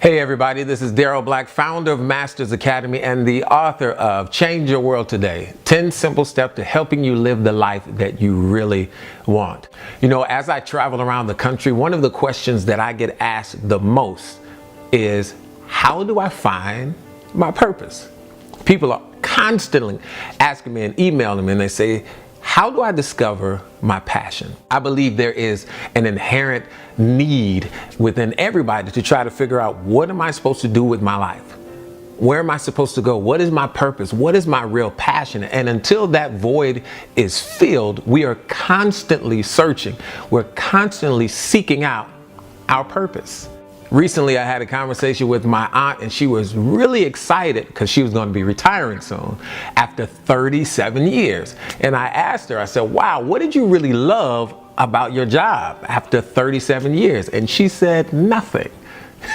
Hey everybody, this is Daryl Black, founder of Masters Academy and the author of Change Your World Today, 10 Simple Steps to Helping You Live the Life That You Really Want. You know, as I travel around the country, one of the questions that I get asked the most is, how do I find my purpose? People are constantly asking me and emailing me and they say, how do I discover my passion? I believe there is an inherent need within everybody to try to figure out, what am I supposed to do with my life? Where am I supposed to go? What is my purpose? What is my real passion? And until that void is filled, we are constantly searching. We're constantly seeking out our purpose. Recently, I had a conversation with my aunt, and she was really excited because she was going to be retiring soon after 37 years. And I asked her, I said, wow, what did you really love about your job after 37 years? And she said, nothing.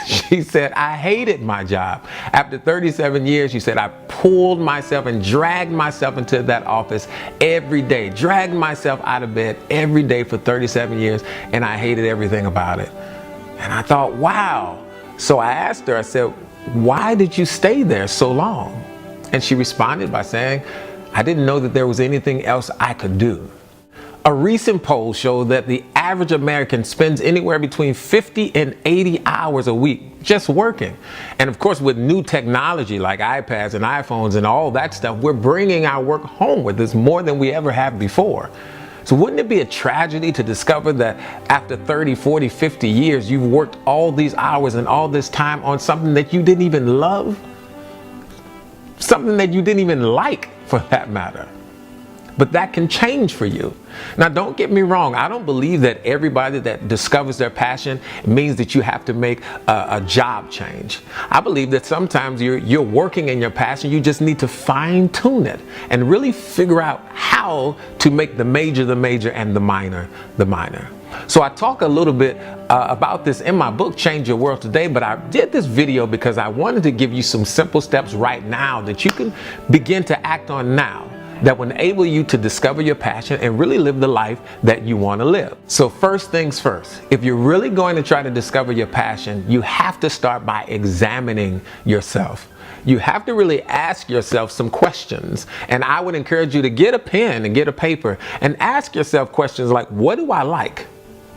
She said, I hated my job. After 37 years, she said, I pulled myself and dragged myself into that office every day, dragged myself out of bed every day for 37 years, and I hated everything about it. And I thought, wow. So I asked her, I said, why did you stay there so long? And she responded by saying, I didn't know that there was anything else I could do. A recent poll showed that the average American spends anywhere between 50 and 80 hours a week just working. And of course, with new technology like iPads and iPhones and all that stuff, we're bringing our work home with us more than we ever have before. So wouldn't it be a tragedy to discover that after 30, 40, 50 years, you've worked all these hours and all this time on something that you didn't even love? Something that you didn't even like, for that matter. But that can change for you. Now, don't get me wrong. I don't believe that everybody that discovers their passion means that you have to make a job change. I believe that sometimes you're working in your passion. You just need to fine tune it and really figure out how to make the major, and the minor, the minor. So I talk a little bit about this in my book, Change Your World Today, but I did this video because I wanted to give you some simple steps right now that you can begin to act on now, that will enable you to discover your passion and really live the life that you want to live. So first things first, if you're really going to try to discover your passion, you have to start by examining yourself. You have to really ask yourself some questions. And I would encourage you to get a pen and get a paper and ask yourself questions like, what do I like?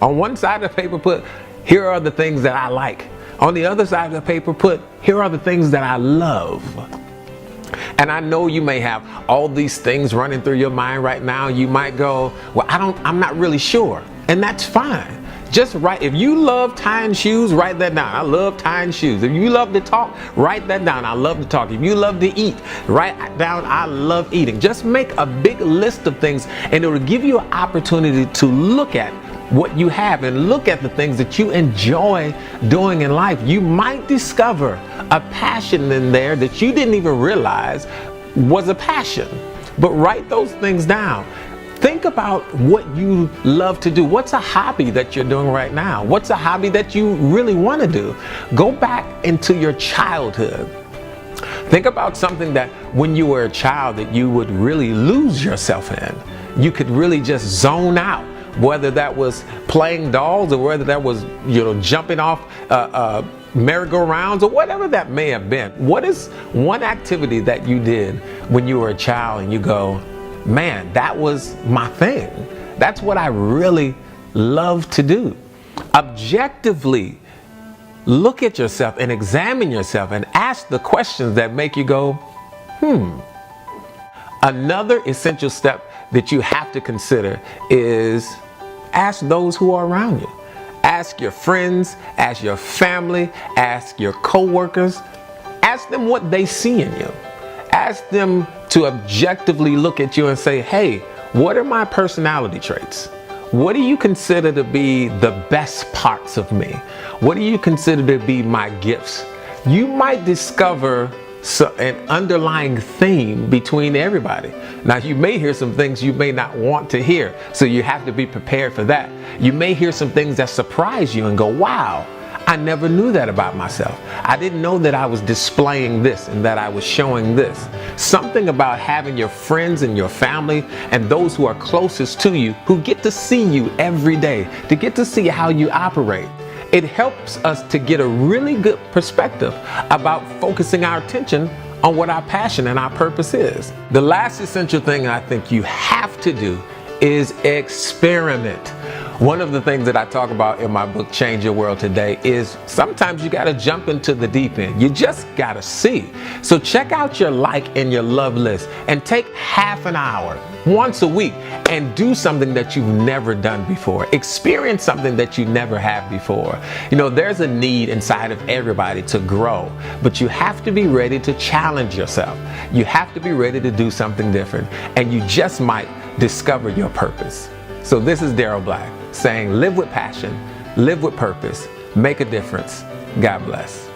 On one side of the paper, put, here are the things that I like. On the other side of the paper, put, here are the things that I love. And I know you may have all these things running through your mind right now. You might go, well, I'm not really sure. And that's fine. Just write. If you love tying shoes, write that down. I love tying shoes. If you love to talk, write that down. I love to talk. If you love to eat, write down, I love eating. Just make a big list of things, and it will give you an opportunity to look at what you have and look at the things that you enjoy doing in life. You might discover a passion in there that you didn't even realize was a passion. But write those things down. Think about what you love to do. What's a hobby that you're doing right now? What's a hobby that you really want to do? Go back into your childhood. Think about something that when you were a child that you would really lose yourself in. You could really just zone out. Whether that was playing dolls or whether that was, jumping off merry-go-rounds or whatever that may have been. What is one activity that you did when you were a child and you go, man, that was my thing. That's what I really love to do. Objectively look at yourself and examine yourself and ask the questions that make you go, Another essential step that you have to consider is ask those who are around you. Ask your friends, ask your family, ask your co-workers. Ask them what they see in you. Ask them to objectively look at you and say, hey, what are my personality traits? What do you consider to be the best parts of me? What do you consider to be my gifts? You might discover an underlying theme between everybody. Now, you may hear some things you may not want to hear, so you have to be prepared for that. You may hear some things that surprise you and go, wow, I never knew that about myself. I didn't know that I was displaying this and that I was showing this. Something about having your friends and your family and those who are closest to you who get to see you every day, to get to see how you operate. It helps us to get a really good perspective about focusing our attention on what our passion and our purpose is. The last essential thing I think you have to do is experiment. One of the things that I talk about in my book, Change Your World Today, is sometimes you gotta jump into the deep end. You just gotta see. So check out your like and your love list and take half an hour once a week and do something that you've never done before. Experience something that you never have before. You know, there's a need inside of everybody to grow, but you have to be ready to challenge yourself. You have to be ready to do something different, and you just might discover your purpose. So this is Daryl Black saying, live with passion, live with purpose, make a difference. God bless.